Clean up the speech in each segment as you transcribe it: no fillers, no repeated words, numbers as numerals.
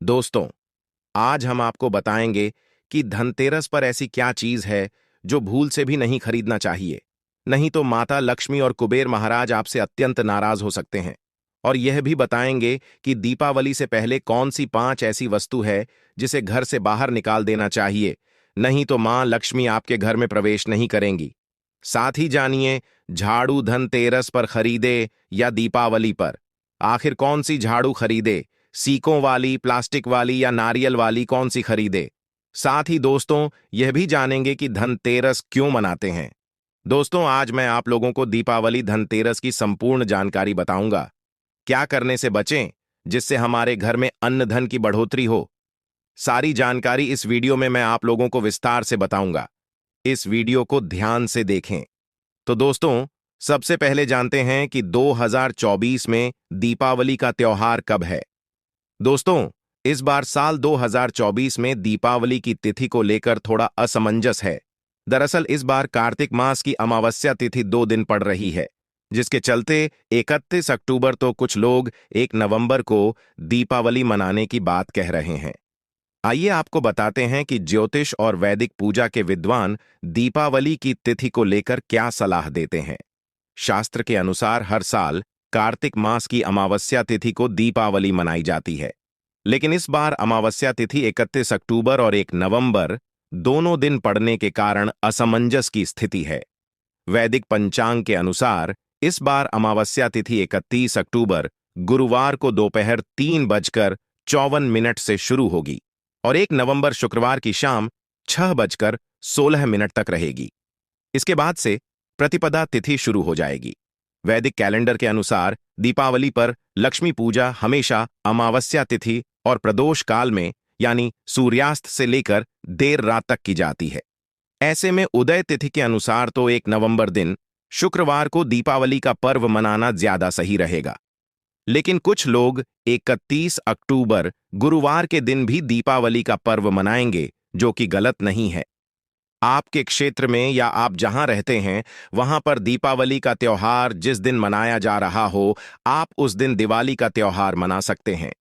दोस्तों, आज हम आपको बताएंगे कि धनतेरस पर ऐसी क्या चीज है जो भूल से भी नहीं खरीदना चाहिए। नहीं तो माता लक्ष्मी और कुबेर महाराज आपसे अत्यंत नाराज हो सकते हैं। और यह भी बताएंगे कि दीपावली से पहले कौन सी 5 ऐसी वस्तु है जिसे घर से बाहर निकाल देना चाहिए, नहीं तो मां लक्ष्मी आपके घर में प्रवेश नहीं करेंगी। साथ ही जानिए, झाड़ू धनतेरस पर खरीदे या दीपावली पर। आखिर कौन सी झाड़ू खरीदे, सीकों वाली, प्लास्टिक वाली या नारियल वाली, कौन सी खरीदे। साथ ही दोस्तों, यह भी जानेंगे कि धनतेरस क्यों मनाते हैं। दोस्तों, आज मैं आप लोगों को दीपावली धनतेरस की संपूर्ण जानकारी बताऊंगा। क्या करने से बचें जिससे हमारे घर में अन्न धन की बढ़ोतरी हो। सारी जानकारी इस वीडियो में मैं आप लोगों को विस्तार से बताऊंगा। इस वीडियो को ध्यान से देखें। तो दोस्तों, सबसे पहले जानते हैं कि 2024 में दीपावली का त्योहार कब है। दोस्तों, इस बार साल 2024 में दीपावली की तिथि को लेकर थोड़ा असमंजस है। दरअसल इस बार कार्तिक मास की अमावस्या तिथि 2 दिन पड़ रही है, जिसके चलते 31 अक्टूबर तो कुछ लोग 1 नवंबर को दीपावली मनाने की बात कह रहे हैं। आइए आपको बताते हैं कि ज्योतिष और वैदिक पूजा के विद्वान दीपावली की तिथि को लेकर क्या सलाह देते हैं। शास्त्र के अनुसार हर साल कार्तिक मास की अमावस्या तिथि को दीपावली मनाई जाती है, लेकिन इस बार अमावस्या तिथि 31 अक्टूबर और 1 नवंबर दोनों दिन पड़ने के कारण असमंजस की स्थिति है। वैदिक पंचांग के अनुसार इस बार अमावस्या तिथि 31 अक्टूबर गुरुवार को दोपहर 3:54 से शुरू होगी और 1 नवंबर शुक्रवार की शाम 6:16 तक रहेगी। इसके बाद से प्रतिपदा तिथि शुरू हो जाएगी। वैदिक कैलेंडर के अनुसार दीपावली पर लक्ष्मी पूजा हमेशा अमावस्या तिथि और प्रदोष काल में, यानी सूर्यास्त से लेकर देर रात तक की जाती है। ऐसे में उदय तिथि के अनुसार तो 1 नवंबर दिन शुक्रवार को दीपावली का पर्व मनाना ज्यादा सही रहेगा। लेकिन कुछ लोग 31 अक्टूबर गुरुवार के दिन भी दीपावली का पर्व मनाएंगे, जो कि गलत नहीं है। आपके क्षेत्र में या आप जहां रहते हैं वहां पर दीपावली का त्योहार जिस दिन मनाया जा रहा हो, आप उस दिन दिवाली का त्योहार मना सकते हैं।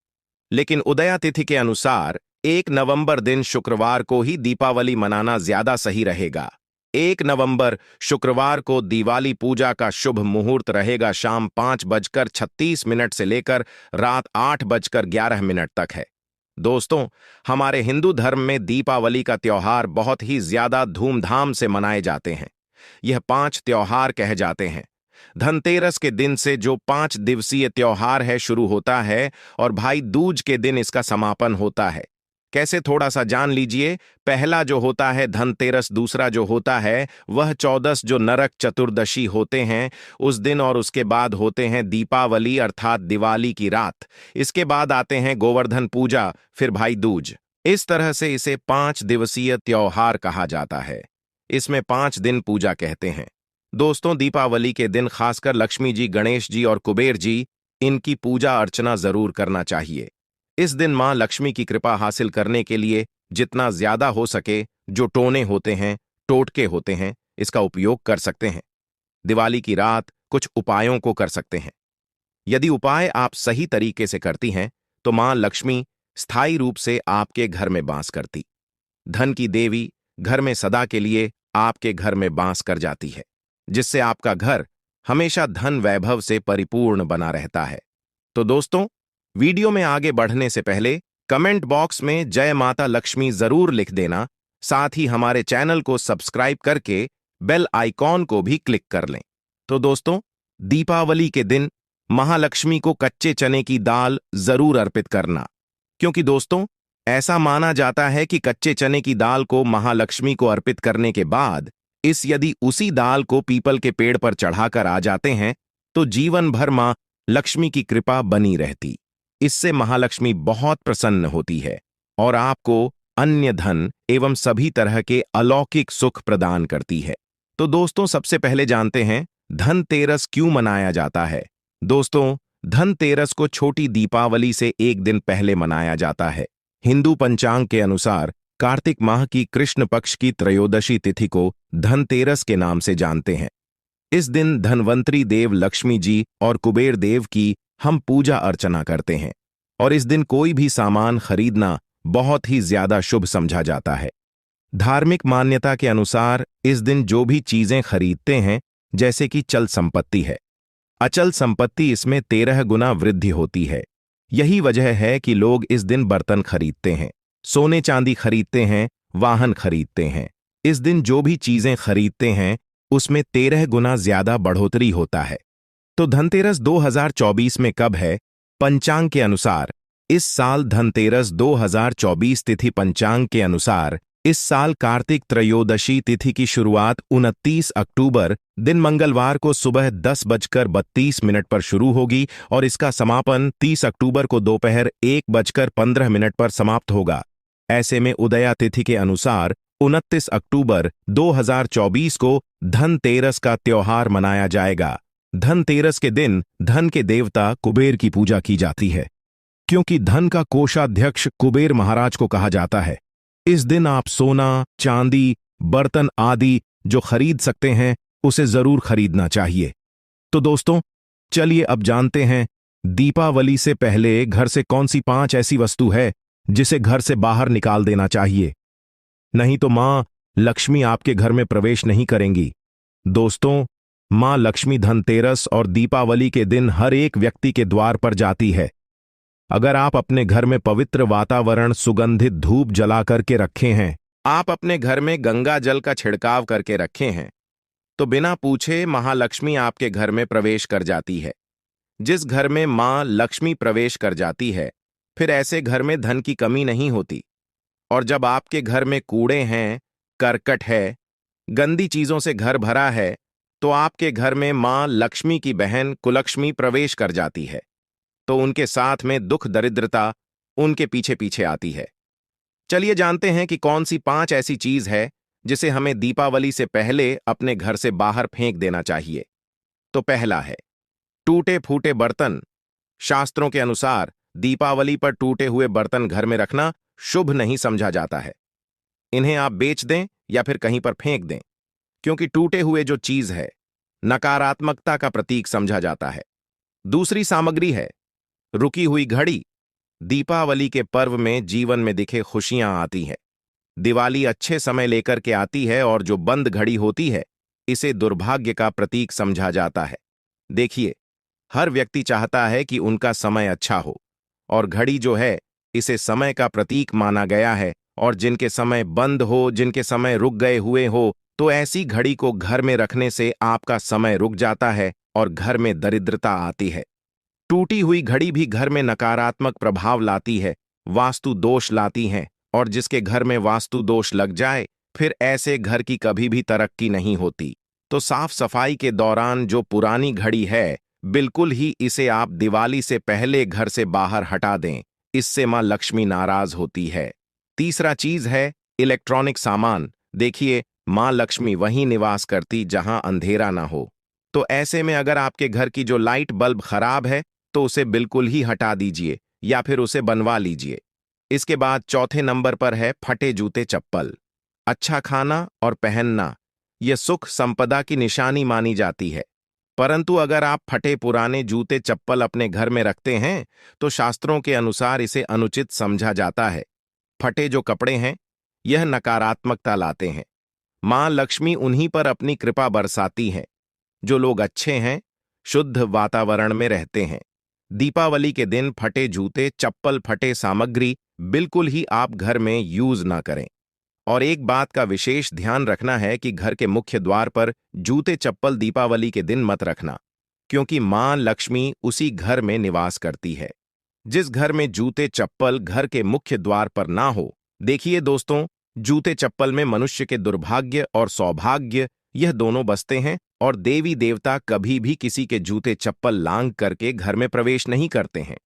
लेकिन उदया तिथि के अनुसार 1 नवंबर दिन शुक्रवार को ही दीपावली मनाना ज्यादा सही रहेगा। 1 नवंबर शुक्रवार को दिवाली पूजा का शुभ मुहूर्त रहेगा शाम 5:36 से लेकर रात 8:11 तक है। दोस्तों, हमारे हिंदू धर्म में दीपावली का त्योहार बहुत ही ज्यादा धूमधाम से मनाए जाते हैं। यह 5 त्योहार कहे जाते हैं। धनतेरस के दिन से जो 5 दिवसीय त्योहार है शुरू होता है और भाई दूज के दिन इसका समापन होता है। कैसे, थोड़ा सा जान लीजिए। पहला जो होता है धनतेरस, दूसरा जो होता है वह 14 जो नरक चतुर्दशी होते हैं उस दिन, और उसके बाद होते हैं दीपावली अर्थात दिवाली की रात। इसके बाद आते हैं गोवर्धन पूजा, फिर भाई दूज। इस तरह से इसे 5 दिवसीय त्योहार कहा जाता है। इसमें 5 दिन पूजा कहते हैं। दोस्तों, दीपावली के दिन खासकर लक्ष्मी जी, गणेश जी और कुबेर जी, इनकी पूजा अर्चना जरूर करना चाहिए। इस दिन मां लक्ष्मी की कृपा हासिल करने के लिए जितना ज्यादा हो सके जो टोने होते हैं, टोटके होते हैं, इसका उपयोग कर सकते हैं। दिवाली की रात कुछ उपायों को कर सकते हैं। यदि उपाय आप सही तरीके से करती हैं तो मां लक्ष्मी स्थायी रूप से आपके घर में वास करती। धन की देवी घर में सदा के लिए आपके घर में वास कर जाती है, जिससे आपका घर हमेशा धन वैभव से परिपूर्ण बना रहता है। तो दोस्तों, वीडियो में आगे बढ़ने से पहले कमेंट बॉक्स में जय माता लक्ष्मी जरूर लिख देना। साथ ही हमारे चैनल को सब्सक्राइब करके बेल आइकॉन को भी क्लिक कर लें। तो दोस्तों, दीपावली के दिन महालक्ष्मी को कच्चे चने की दाल जरूर अर्पित करना, क्योंकि दोस्तों ऐसा माना जाता है कि कच्चे चने की दाल को महालक्ष्मी को अर्पित करने के बाद यदि उसी दाल को पीपल के पेड़ पर चढ़ाकर आ जाते हैं तो जीवन भर मां लक्ष्मी की कृपा बनी रहती। इससे महालक्ष्मी बहुत प्रसन्न होती है और आपको अन्य धन एवं सभी तरह के अलौकिक सुख प्रदान करती है। तो दोस्तों, सबसे पहले जानते हैं धनतेरस क्यों मनाया जाता है। दोस्तों, धनतेरस को छोटी दीपावली से 1 दिन पहले मनाया जाता है। हिंदू पंचांग के अनुसार कार्तिक माह की कृष्ण पक्ष की त्रयोदशी तिथि को धनतेरस के नाम से जानते हैं। इस दिन धनवंतरी देव लक्ष्मी जी और कुबेर देव की हम पूजा अर्चना करते हैं। और इस दिन कोई भी सामान खरीदना बहुत ही ज्यादा शुभ समझा जाता है। धार्मिक मान्यता के अनुसार इस दिन जो भी चीजें खरीदते हैं, जैसे कि चल संपत्ति है, अचल संपत्ति, इसमें 13 गुना वृद्धि होती है। यही वजह है कि लोग इस दिन बर्तन खरीदते हैं, सोने चांदी खरीदते हैं, वाहन खरीदते हैं। इस दिन जो भी चीजें खरीदते हैं उसमें 13 गुना ज्यादा बढ़ोतरी होता है। तो धनतेरस 2024 में कब है? पंचांग के अनुसार इस साल धनतेरस 2024 तिथि पंचांग के अनुसार इस साल कार्तिक त्रयोदशी तिथि की शुरुआत 29 अक्टूबर दिन मंगलवार को सुबह 10:32 पर शुरू होगी और इसका समापन 30 अक्टूबर को दोपहर 1:15 पर समाप्त होगा। ऐसे में उदया तिथि के अनुसार 29 अक्टूबर 2024 को धनतेरस का त्योहार मनाया जाएगा। धनतेरस के दिन धन के देवता कुबेर की पूजा की जाती है, क्योंकि धन का कोषाध्यक्ष कुबेर महाराज को कहा जाता है। इस दिन आप सोना, चांदी, बर्तन आदि जो खरीद सकते हैं उसे जरूर खरीदना चाहिए। तो दोस्तों, चलिए अब जानते हैं दीपावली से पहले घर से कौन सी 5 ऐसी वस्तु है जिसे घर से बाहर निकाल देना चाहिए, नहीं तो मां लक्ष्मी आपके घर में प्रवेश नहीं करेंगी। दोस्तों, मां लक्ष्मी धनतेरस और दीपावली के दिन हर एक व्यक्ति के द्वार पर जाती है। अगर आप अपने घर में पवित्र वातावरण, सुगंधित धूप जला करके रखे हैं, आप अपने घर में गंगा जल का छिड़काव करके रखे हैं, तो बिना पूछे महालक्ष्मी आपके घर में प्रवेश कर जाती है। जिस घर में मां लक्ष्मी प्रवेश कर जाती है, फिर ऐसे घर में धन की कमी नहीं होती। और जब आपके घर में कूड़े हैं, करकट है, गंदी चीजों से घर भरा है, तो आपके घर में मां लक्ष्मी की बहन कुलक्ष्मी प्रवेश कर जाती है, तो उनके साथ में दुख दरिद्रता उनके पीछे पीछे आती है। चलिए जानते हैं कि कौन सी 5 ऐसी चीज है जिसे हमें दीपावली से पहले अपने घर से बाहर फेंक देना चाहिए। तो पहला है टूटे फूटे बर्तन। शास्त्रों के अनुसार दीपावली पर टूटे हुए बर्तन घर में रखना शुभ नहीं समझा जाता है। इन्हें आप बेच दें या फिर कहीं पर फेंक दें, क्योंकि टूटे हुए जो चीज है नकारात्मकता का प्रतीक समझा जाता है। दूसरी सामग्री है रुकी हुई घड़ी। दीपावली के पर्व में जीवन में दिखे खुशियां आती हैं। दिवाली अच्छे समय लेकर के आती है और जो बंद घड़ी होती है इसे दुर्भाग्य का प्रतीक समझा जाता है। देखिए, हर व्यक्ति चाहता है कि उनका समय अच्छा हो, और घड़ी जो है इसे समय का प्रतीक माना गया है। और जिनके समय बंद हो, जिनके समय रुक गए हुए हो, तो ऐसी घड़ी को घर में रखने से आपका समय रुक जाता है और घर में दरिद्रता आती है। टूटी हुई घड़ी भी घर में नकारात्मक प्रभाव लाती है, वास्तु दोष लाती हैं, और जिसके घर में वास्तु दोष लग जाए फिर ऐसे घर की कभी भी तरक्की नहीं होती। तो साफ सफाई के दौरान जो पुरानी घड़ी है, बिल्कुल ही इसे आप दिवाली से पहले घर से बाहर हटा दें, इससे मां लक्ष्मी नाराज होती है। तीसरा चीज है इलेक्ट्रॉनिक सामान। देखिए, मां लक्ष्मी वहीं निवास करती जहां अंधेरा ना हो, तो ऐसे में अगर आपके घर की जो लाइट बल्ब खराब है तो उसे बिल्कुल ही हटा दीजिए या फिर उसे बनवा लीजिए। इसके बाद चौथे नंबर पर है फटे जूते चप्पल। अच्छा खाना और पहनना यह सुख संपदा की निशानी मानी जाती है, परंतु अगर आप फटे पुराने जूते चप्पल अपने घर में रखते हैं तो शास्त्रों के अनुसार इसे अनुचित समझा जाता है। फटे जो कपड़े हैं यह नकारात्मकता लाते हैं। मां लक्ष्मी उन्हीं पर अपनी कृपा बरसाती हैं जो लोग अच्छे हैं, शुद्ध वातावरण में रहते हैं। दीपावली के दिन फटे जूते चप्पल, फटे सामग्री बिल्कुल ही आप घर में यूज ना करें। और एक बात का विशेष ध्यान रखना है कि घर के मुख्य द्वार पर जूते चप्पल दीपावली के दिन मत रखना, क्योंकि मां लक्ष्मी उसी घर में निवास करती है। जिस घर में जूते चप्पल घर के मुख्य द्वार पर ना हो, देखिए दोस्तों, जूते चप्पल में मनुष्य के दुर्भाग्य और सौभाग्य यह दोनों बसते हैं, और देवी देवता कभी भी किसी के जूते चप्पल लांग करके घर में प्रवेश नहीं करते हैं।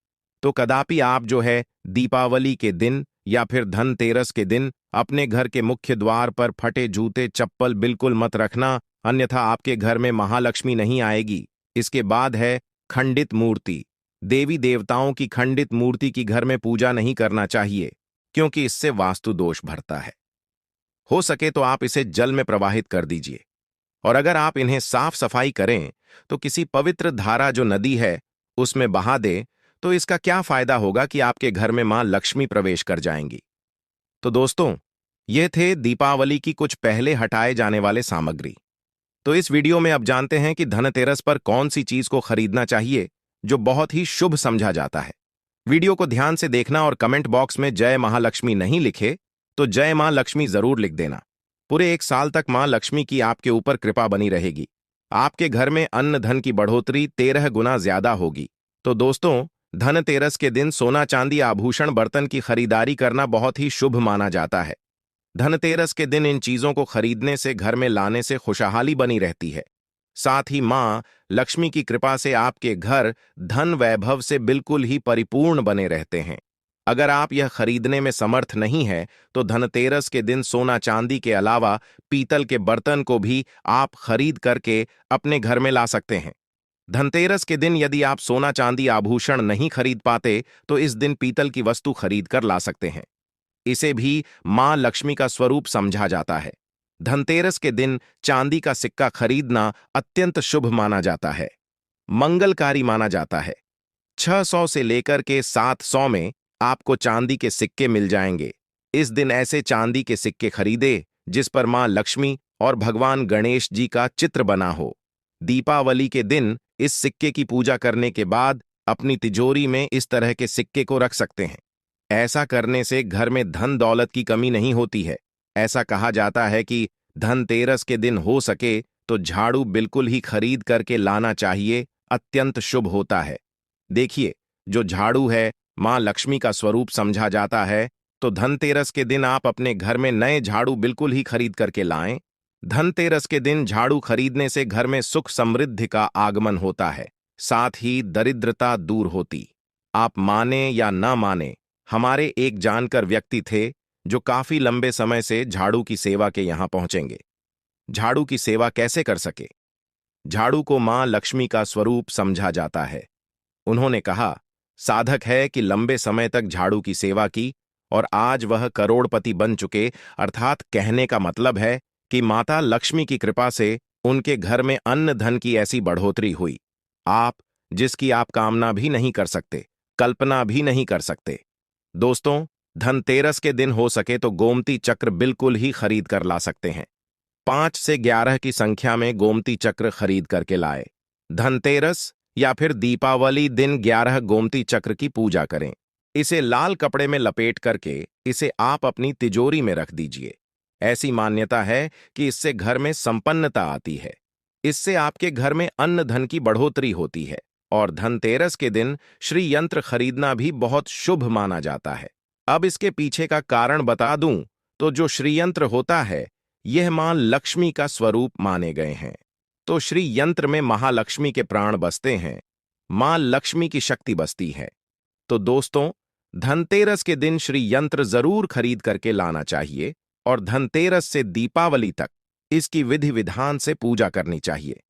तो कदापि आप जो है दीपावली के दिन या फिर धनतेरस के दिन अपने घर के मुख्य द्वार पर फटे जूते चप्पल बिल्कुल मत रखना, अन्यथा आपके घर में महालक्ष्मी नहीं आएगी। इसके बाद है खंडित मूर्ति। देवी देवताओं की खंडित मूर्ति की घर में पूजा नहीं करना चाहिए, क्योंकि इससे वास्तु दोष भरता है। हो सके तो आप इसे जल में प्रवाहित कर दीजिए, और अगर आप इन्हें साफ सफाई करें तो किसी पवित्र धारा जो नदी है उसमें बहा दें, तो इसका क्या फायदा होगा कि आपके घर में मां लक्ष्मी प्रवेश कर जाएंगी। तो दोस्तों, ये थे दीपावली की कुछ पहले हटाए जाने वाले सामग्री। तो इस वीडियो में अब जानते हैं कि धनतेरस पर कौन सी चीज को खरीदना चाहिए जो बहुत ही शुभ समझा जाता है। वीडियो को ध्यान से देखना और कमेंट बॉक्स में जय महालक्ष्मी नहीं लिखे तो जय मां लक्ष्मी जरूर लिख देना। पूरे 1 साल तक मां लक्ष्मी की आपके ऊपर कृपा बनी रहेगी। आपके घर में अन्न धन की बढ़ोतरी 13 गुना ज्यादा होगी। तो दोस्तों, धनतेरस के दिन सोना चांदी आभूषण बर्तन की खरीदारी करना बहुत ही शुभ माना जाता है। धनतेरस के दिन इन चीजों को खरीदने से घर में लाने से खुशहाली बनी रहती है। साथ ही मां लक्ष्मी की कृपा से आपके घर धन वैभव से बिल्कुल ही परिपूर्ण बने रहते हैं। अगर आप यह खरीदने में समर्थ नहीं है तो धनतेरस के दिन सोना चांदी के अलावा पीतल के बर्तन को भी आप खरीद करके अपने घर में ला सकते हैं। धनतेरस के दिन यदि आप सोना चांदी आभूषण नहीं खरीद पाते तो इस दिन पीतल की वस्तु खरीद कर ला सकते हैं। इसे भी मां लक्ष्मी का स्वरूप समझा जाता है। धनतेरस के दिन चांदी का सिक्का खरीदना अत्यंत शुभ माना जाता है, मंगलकारी माना जाता है। 600 से लेकर के 700 में आपको चांदी के सिक्के मिल जाएंगे। इस दिन ऐसे चांदी के सिक्के खरीदे जिस पर मां लक्ष्मी और भगवान गणेश जी का चित्र बना हो। दीपावली के दिन इस सिक्के की पूजा करने के बाद अपनी तिजोरी में इस तरह के सिक्के को रख सकते हैं। ऐसा करने से घर में धन दौलत की कमी नहीं होती है। ऐसा कहा जाता है कि धनतेरस के दिन हो सके तो झाड़ू बिल्कुल ही खरीद करके लाना चाहिए, अत्यंत शुभ होता है। देखिए, जो झाड़ू है मां लक्ष्मी का स्वरूप समझा जाता है, तो धनतेरस के दिन आप अपने घर में नए झाड़ू बिल्कुल ही खरीद करके लाएं। धनतेरस के दिन झाड़ू खरीदने से घर में सुख समृद्धि का आगमन होता है, साथ ही दरिद्रता दूर होती। आप माने या ना माने, हमारे एक जानकर व्यक्ति थे जो काफी लंबे समय से झाड़ू की सेवा के यहां पहुंचेंगे। झाड़ू की सेवा कैसे कर सके? झाड़ू को मां लक्ष्मी का स्वरूप समझा जाता है। उन्होंने कहा, साधक है कि लंबे समय तक झाड़ू की सेवा की और आज वह करोड़पति बन चुके, अर्थात कहने का मतलब है कि माता लक्ष्मी की कृपा से उनके घर में अन्न धन की ऐसी बढ़ोतरी हुई, आप जिसकी आप कामना भी नहीं कर सकते, कल्पना भी नहीं कर सकते। दोस्तों, धनतेरस के दिन हो सके तो गोमती चक्र बिल्कुल ही खरीद कर ला सकते हैं। 5 से 11 की संख्या में गोमती चक्र खरीद करके लाए। धनतेरस या फिर दीपावली दिन 11 गोमती चक्र की पूजा करें। इसे लाल कपड़े में लपेट करके इसे आप अपनी तिजोरी में रख दीजिए। ऐसी मान्यता है कि इससे घर में संपन्नता आती है। इससे आपके घर में अन्न धन की बढ़ोतरी होती है और धनतेरस के दिन श्री यंत्र खरीदना भी बहुत शुभ माना जाता है। अब इसके पीछे का कारण बता दूं तो जो श्री यंत्र होता है यह मां लक्ष्मी का स्वरूप माने गए हैं। तो श्री यंत्र में महालक्ष्मी के प्राण बसते हैं, मां लक्ष्मी की शक्ति बसती है। तो दोस्तों, धनतेरस के दिन श्री यंत्र जरूर खरीद करके लाना चाहिए और धनतेरस से दीपावली तक इसकी विधि विधान से पूजा करनी चाहिए।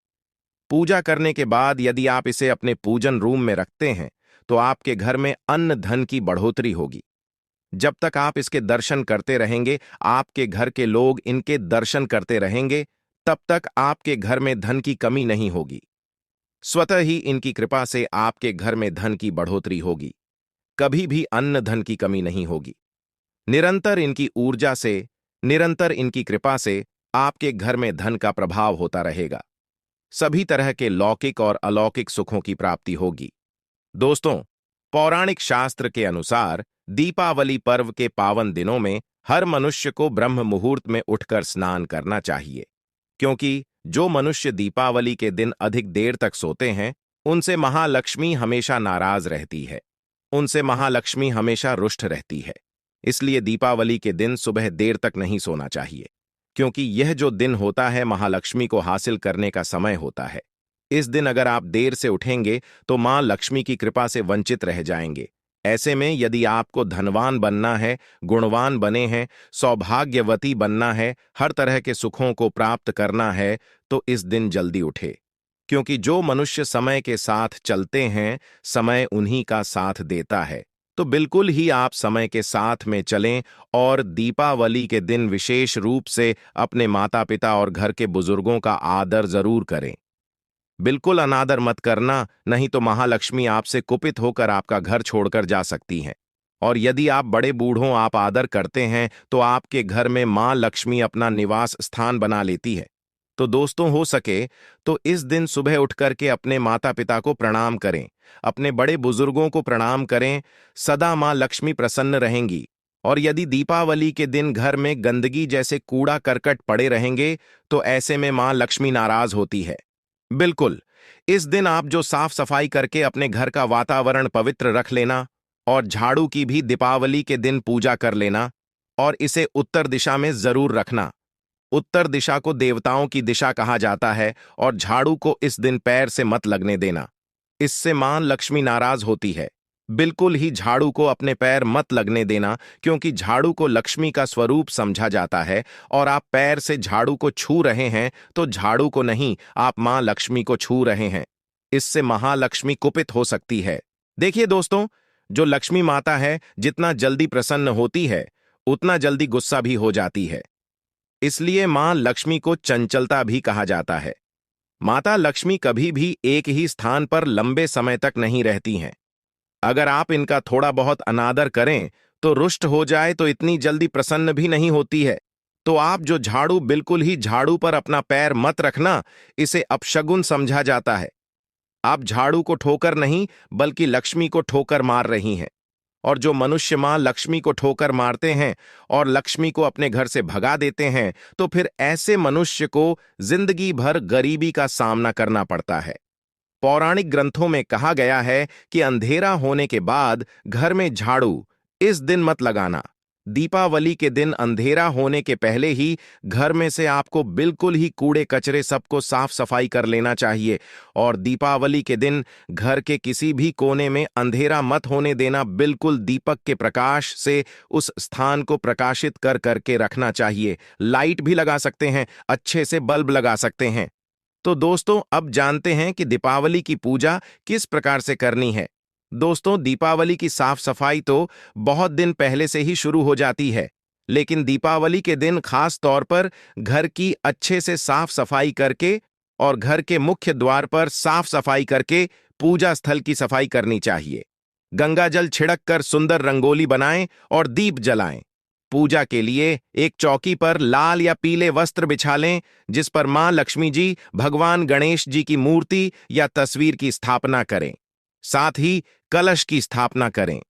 पूजा करने के बाद यदि आप इसे अपने पूजन रूम में रखते हैं तो आपके घर में अन्न धन की बढ़ोतरी होगी। जब तक आप इसके दर्शन करते रहेंगे, आपके घर के लोग इनके दर्शन करते रहेंगे, तब तक आपके घर में धन की कमी नहीं होगी। स्वतः ही इनकी कृपा से आपके घर में धन की बढ़ोतरी होगी। कभी भी अन्न धन की कमी नहीं होगी। निरंतर इनकी ऊर्जा से, निरंतर इनकी कृपा से आपके घर में धन का प्रभाव होता रहेगा। सभी तरह के लौकिक और अलौकिक सुखों की प्राप्ति होगी। दोस्तों, पौराणिक शास्त्र के अनुसार दीपावली पर्व के पावन दिनों में हर मनुष्य को ब्रह्म मुहूर्त में उठकर स्नान करना चाहिए, क्योंकि जो मनुष्य दीपावली के दिन अधिक देर तक सोते हैं उनसे महालक्ष्मी हमेशा नाराज रहती है, उनसे महालक्ष्मी हमेशा रुष्ट रहती है। इसलिए दीपावली के दिन सुबह देर तक नहीं सोना चाहिए, क्योंकि यह जो दिन होता है महालक्ष्मी को हासिल करने का समय होता है। इस दिन अगर आप देर से उठेंगे तो मां लक्ष्मी की कृपा से वंचित रह जाएंगे। ऐसे में यदि आपको धनवान बनना है, गुणवान बने हैं, सौभाग्यवती बनना है, हर तरह के सुखों को प्राप्त करना है, तो इस दिन जल्दी उठे, क्योंकि जो मनुष्य समय के साथ चलते हैं समय उन्हीं का साथ देता है। तो बिल्कुल ही आप समय के साथ में चलें और दीपावली के दिन विशेष रूप से अपने माता पिता और घर के बुजुर्गों का आदर जरूर करें। बिल्कुल अनादर मत करना, नहीं तो महालक्ष्मी आपसे कुपित होकर आपका घर छोड़कर जा सकती हैं। और यदि आप बड़े बूढ़ों आप आदर करते हैं तो आपके घर में मां लक्ष्मी अपना निवास स्थान बना लेती है। तो दोस्तों, हो सके तो इस दिन सुबह उठ करके अपने माता पिता को प्रणाम करें, अपने बड़े बुजुर्गों को प्रणाम करें। सदा मां लक्ष्मी प्रसन्न रहेंगी। और यदि दीपावली के दिन घर में गंदगी जैसे कूड़ा करकट पड़े रहेंगे तो ऐसे में मां लक्ष्मी नाराज होती है। बिल्कुल, इस दिन आप जो साफ सफाई करके अपने घर का वातावरण पवित्र रख लेना और झाड़ू की भी दीपावली के दिन पूजा कर लेना और इसे उत्तर दिशा में जरूर रखना। उत्तर दिशा को देवताओं की दिशा कहा जाता है और झाड़ू को इस दिन पैर से मत लगने देना, इससे मां लक्ष्मी नाराज होती है। बिल्कुल ही झाड़ू को अपने पैर मत लगने देना, क्योंकि झाड़ू को लक्ष्मी का स्वरूप समझा जाता है और आप पैर से झाड़ू को छू रहे हैं तो झाड़ू को नहीं, आप मां लक्ष्मी को छू रहे हैं। इससे महालक्ष्मी कुपित हो सकती है। देखिए दोस्तों, जो लक्ष्मी माता है जितना जल्दी प्रसन्न होती है उतना जल्दी गुस्सा भी हो जाती है। इसलिए मां लक्ष्मी को चंचलता भी कहा जाता है। माता लक्ष्मी कभी भी एक ही स्थान पर लंबे समय तक नहीं रहती हैं। अगर आप इनका थोड़ा बहुत अनादर करें तो रुष्ट हो जाए तो इतनी जल्दी प्रसन्न भी नहीं होती है। तो आप जो झाड़ू, बिल्कुल ही झाड़ू पर अपना पैर मत रखना, इसे अपशगुन समझा जाता है। आप झाड़ू को ठोकर नहीं बल्कि लक्ष्मी को ठोकर मार रही हैं। और जो मनुष्य मां लक्ष्मी को ठोकर मारते हैं और लक्ष्मी को अपने घर से भगा देते हैं तो फिर ऐसे मनुष्य को जिंदगी भर गरीबी का सामना करना पड़ता है। पौराणिक ग्रंथों में कहा गया है कि अंधेरा होने के बाद घर में झाड़ू इस दिन मत लगाना। दीपावली के दिन अंधेरा होने के पहले ही घर में से आपको बिल्कुल ही कूड़े कचरे सबको साफ सफाई कर लेना चाहिए। और दीपावली के दिन घर के किसी भी कोने में अंधेरा मत होने देना, बिल्कुल दीपक के प्रकाश से उस स्थान को प्रकाशित कर करके रखना चाहिए। लाइट भी लगा सकते हैं, अच्छे से बल्ब लगा सकते हैं। तो दोस्तों, अब जानते हैं कि दीपावली की पूजा किस प्रकार से करनी है। दोस्तों, दीपावली की साफ सफाई तो बहुत दिन पहले से ही शुरू हो जाती है, लेकिन दीपावली के दिन खास तौर पर घर की अच्छे से साफ सफाई करके और घर के मुख्य द्वार पर साफ सफाई करके पूजा स्थल की सफाई करनी चाहिए। गंगा जल छिड़क कर सुंदर रंगोली बनाएं और दीप जलाएं। पूजा के लिए एक चौकी पर लाल या पीले वस्त्र बिछा लें, जिस पर मां लक्ष्मी जी, भगवान गणेश जी की मूर्ति या तस्वीर की स्थापना करें। साथ ही कलश की स्थापना करें।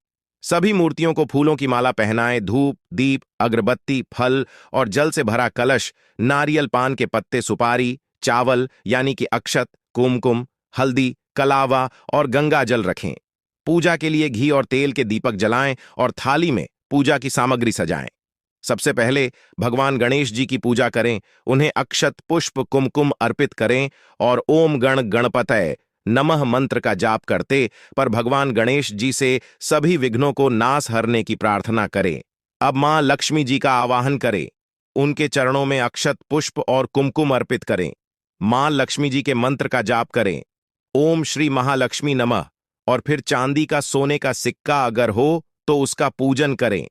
सभी मूर्तियों को फूलों की माला पहनाएं। धूप, दीप, अगरबत्ती, फल और जल से भरा कलश, नारियल, पान के पत्ते, सुपारी, चावल यानी कि अक्षत, कुमकुम, हल्दी, कलावा और गंगा जल रखें। पूजा के लिए घी और तेल के दीपक जलाएं और थाली में पूजा की सामग्री सजाएं। सबसे पहले भगवान गणेश जी की पूजा करें, उन्हें अक्षत, पुष्प, कुमकुम अर्पित करें और ओम गण गणपतये नमः मंत्र का जाप करते पर भगवान गणेश जी से सभी विघ्नों को नाश हरने की प्रार्थना करें। अब मां लक्ष्मी जी का आवाहन करें, उनके चरणों में अक्षत, पुष्प और कुमकुम अर्पित करें। मां लक्ष्मी जी के मंत्र का जाप करें, ओम श्री महालक्ष्मी नमः, और फिर चांदी का, सोने का सिक्का अगर हो तो उसका पूजन करें,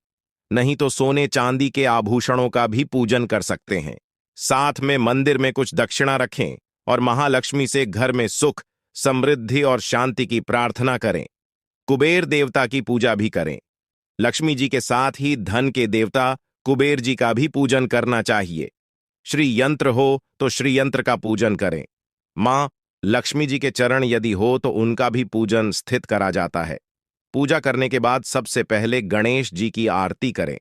नहीं तो सोने चांदी के आभूषणों का भी पूजन कर सकते हैं। साथ में मंदिर में कुछ दक्षिणा रखें और महालक्ष्मी से घर में सुख, समृद्धि और शांति की प्रार्थना करें। कुबेर देवता की पूजा भी करें। लक्ष्मी जी के साथ ही धन के देवता कुबेर जी का भी पूजन करना चाहिए। श्री यंत्र हो तो श्री यंत्र का पूजन करें। मां लक्ष्मी जी के चरण यदि हो तो उनका भी पूजन स्थित करा जाता है। पूजा करने के बाद सबसे पहले गणेश जी की आरती करें।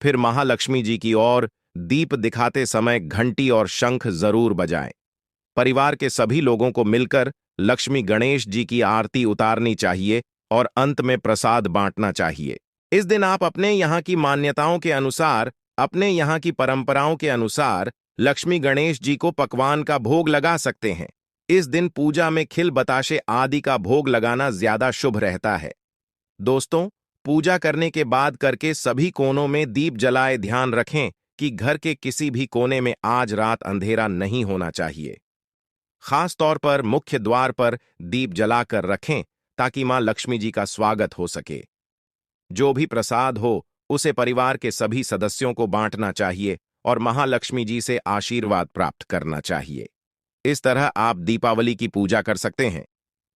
फिर महालक्ष्मी जी की ओर दीप दिखाते समय घंटी और शंख जरूर बजाएं। परिवार के सभी लोगों को मिलकर लक्ष्मी गणेश जी की आरती उतारनी चाहिए और अंत में प्रसाद बांटना चाहिए। इस दिन आप अपने यहाँ की मान्यताओं के अनुसार, अपने यहाँ की परंपराओं के अनुसार लक्ष्मी गणेश जी को पकवान का भोग लगा सकते हैं। इस दिन पूजा में खिल बताशे आदि का भोग लगाना ज्यादा शुभ रहता है। दोस्तों, पूजा करने के बाद करके सभी कोनों में दीप जलाए ध्यान रखें कि घर के किसी भी कोने में आज रात अंधेरा नहीं होना चाहिए। खास तौर पर मुख्य द्वार पर दीप जलाकर रखें ताकि मां लक्ष्मी जी का स्वागत हो सके। जो भी प्रसाद हो उसे परिवार के सभी सदस्यों को बांटना चाहिए और महालक्ष्मी जी से आशीर्वाद प्राप्त करना चाहिए। इस तरह आप दीपावली की पूजा कर सकते हैं।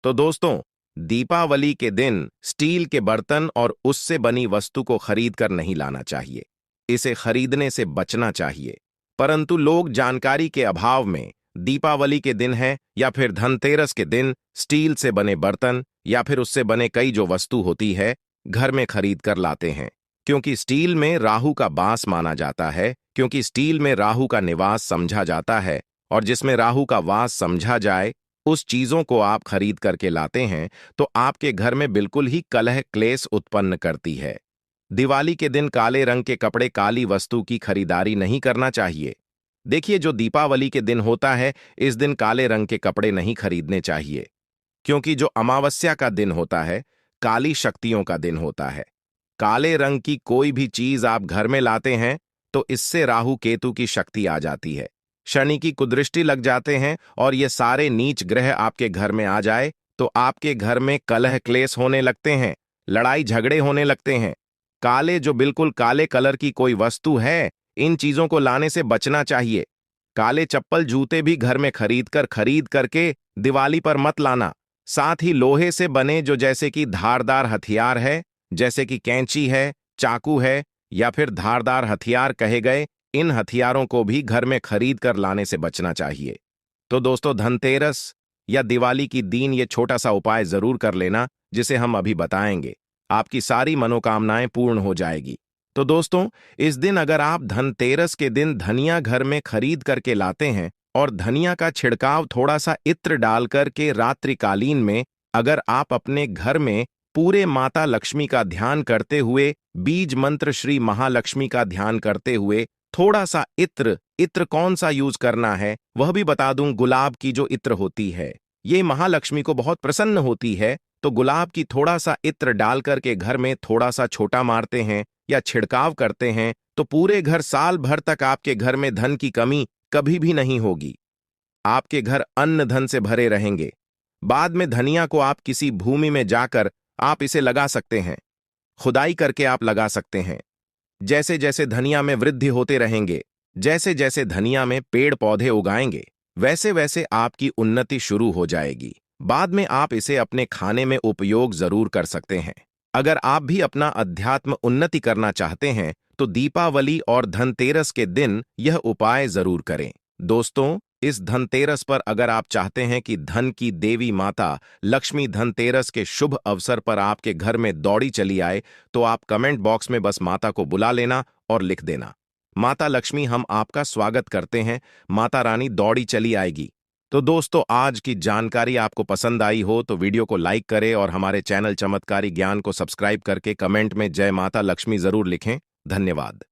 तो दोस्तों, दीपावली के दिन स्टील के बर्तन और उससे बनी वस्तु को खरीद कर नहीं लाना चाहिए। इसे खरीदने से बचना चाहिए। परंतु लोग जानकारी के अभाव में दीपावली के दिन है या फिर धनतेरस के दिन स्टील से बने बर्तन या फिर उससे बने कई जो वस्तु होती है घर में खरीद कर लाते हैं। क्योंकि स्टील में राहु का वास माना जाता है, क्योंकि स्टील में राहु का निवास समझा जाता है, और जिसमें राहु का वास समझा जाए उस चीजों को आप खरीद करके लाते हैं तो आपके घर में बिल्कुल ही कलह क्लेश उत्पन्न करती है। दिवाली के दिन काले रंग के कपड़े काली वस्तु की खरीदारी नहीं करना चाहिए। देखिए, जो दीपावली के दिन होता है इस दिन काले रंग के कपड़े नहीं खरीदने चाहिए, क्योंकि जो अमावस्या का दिन होता है काली शक्तियों का दिन होता है। काले रंग की कोई भी चीज आप घर में लाते हैं तो इससे राहु केतु की शक्ति आ जाती है, शनि की कुदृष्टि लग जाते हैं, और ये सारे नीच ग्रह आपके घर में आ जाए तो आपके घर में कलह क्लेश होने लगते हैं, लड़ाई झगड़े होने लगते हैं। काले, जो बिल्कुल काले कलर की कोई वस्तु है, इन चीजों को लाने से बचना चाहिए। काले चप्पल जूते भी घर में खरीद करके दिवाली पर मत लाना। साथ ही लोहे से बने जो जैसे कि धारदार हथियार है, जैसे कि कैंची है, चाकू है, या फिर धारदार हथियार कहे गए, इन हथियारों को भी घर में खरीद कर लाने से बचना चाहिए। तो दोस्तों, धनतेरस या दिवाली की दिन ये छोटा सा उपाय जरूर कर लेना जिसे हम अभी बताएंगे। आपकी सारी मनोकामनाएं पूर्ण हो जाएगी। तो दोस्तों, इस दिन अगर आप धनतेरस के दिन धनिया घर में खरीद करके लाते हैं और धनिया का छिड़काव थोड़ा सा इत्र डाल करके रात्रिकालीन में अगर आप अपने घर में पूरे माता लक्ष्मी का ध्यान करते हुए, बीज मंत्र श्री महालक्ष्मी का ध्यान करते हुए थोड़ा सा इत्र कौन सा यूज करना है वह भी बता दूं। गुलाब की जो इत्र होती है ये महालक्ष्मी को बहुत प्रसन्न होती है, तो गुलाब की थोड़ा सा इत्र डाल करके घर में थोड़ा सा छोटा मारते हैं या छिड़काव करते हैं तो पूरे घर साल भर तक आपके घर में धन की कमी कभी भी नहीं होगी। आपके घर अन्न धन से भरे रहेंगे। बाद में धनिया को आप किसी भूमि में जाकर आप इसे लगा सकते हैं, खुदाई करके आप लगा सकते हैं। जैसे जैसे धनिया में वृद्धि होते रहेंगे, जैसे जैसे धनिया में पेड़ पौधे उगाएंगे, वैसे वैसे आपकी उन्नति शुरू हो जाएगी। बाद में आप इसे अपने खाने में उपयोग जरूर कर सकते हैं। अगर आप भी अपना अध्यात्म उन्नति करना चाहते हैं तो दीपावली और धनतेरस के दिन यह उपाय जरूर करें। दोस्तों, इस धनतेरस पर अगर आप चाहते हैं कि धन की देवी माता लक्ष्मी धनतेरस के शुभ अवसर पर आपके घर में दौड़ी चली आए तो आप कमेंट बॉक्स में बस माता को बुला लेना और लिख देना, माता लक्ष्मी हम आपका स्वागत करते हैं, माता रानी दौड़ी चली आएगी। तो दोस्तों, आज की जानकारी आपको पसंद आई हो तो वीडियो को लाइक करें और हमारे चैनल चमत्कारी ज्ञान को सब्सक्राइब करके कमेंट में जय माता लक्ष्मी जरूर लिखें। धन्यवाद।